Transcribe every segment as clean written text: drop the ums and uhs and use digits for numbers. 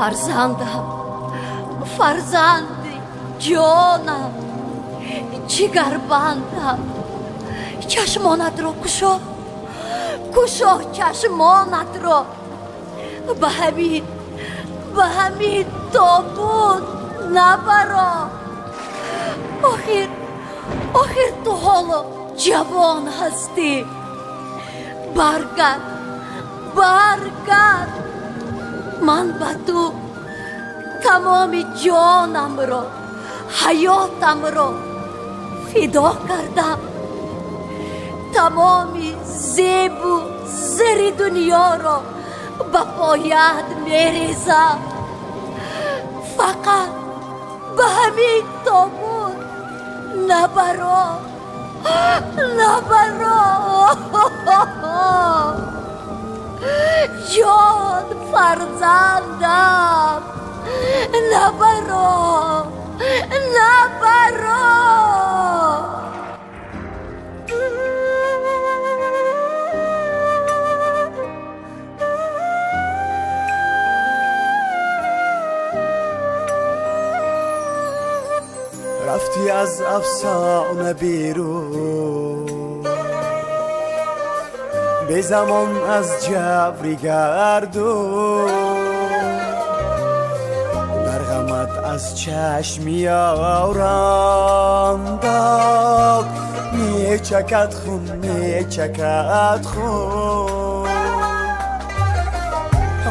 فرزندم، فرزندی جانم، جگربندم. چشمانت رو کشا، کشا چشمانت رو. به همین تابوت نبرا. آخر تو حالا جوان هستی. برگرد، من به تو تمام جانم رو، حیاتم رو فدا کردم. تمام زیب و زر دنیا رو به پایت میریزم. فقط به همین تابوت نبرا. جان فرزندم، نبرا. رفتی از افسانه بیرون، به زمان از جبری گردون. در غمت از چشم یارم داد، می چکد خون.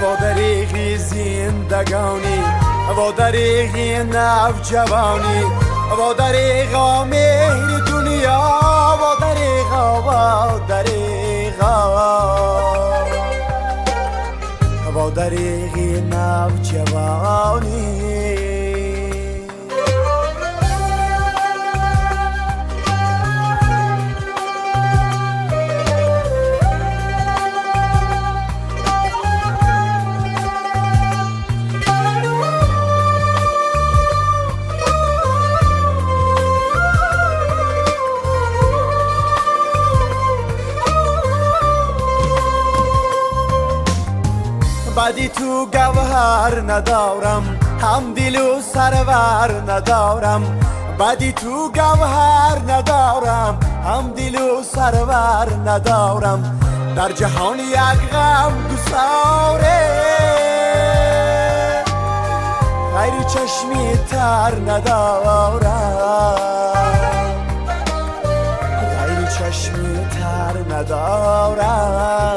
و دریغی زندگانی، و دریغی نوجوانی، و دریغا مهر دنیا، و دریغی نوجوانی. بدی تو گوهر ندارم، هم دل و سرور ندارم. بدی تو گوهر ندارم، هم دل و سرور ندارم. در جهان یک غم گساره، غیر چشمی تر ندارم. غیر چشمی تر ندارم.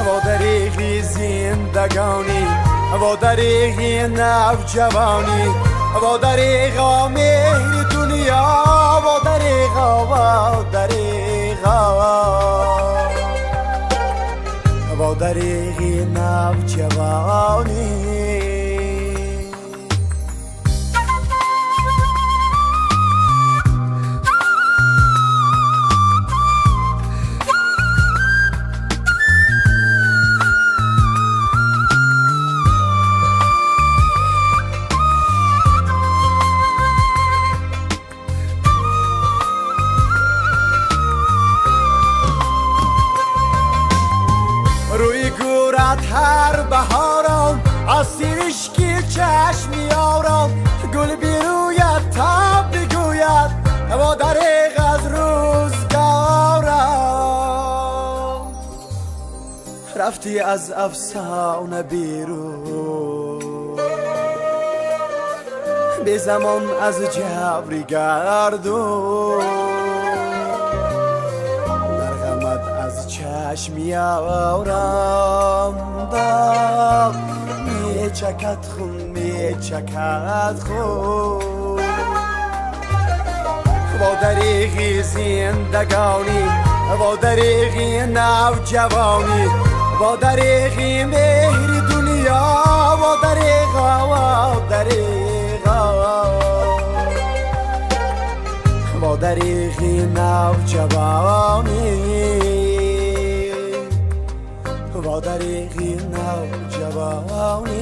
و دریغی زندگانی، و دریغی نوجوانی، و دریغا مهر دنیا، و دریغی نوجوانی. روی گورت هر بهارم، از سیرشکی چشم میارم. گل بیرویت تا بگوید، و دریغ از روزگارم. رفتی از افسانه بیرون، به زمان از جبری گردون. چشم یارم داد، می چکد خون. و دریغی زندگانی، و دریغی نوجوانی، و دریغی مهر دنیا، و دریغی نوجوانی. و دریغی نوجوانی.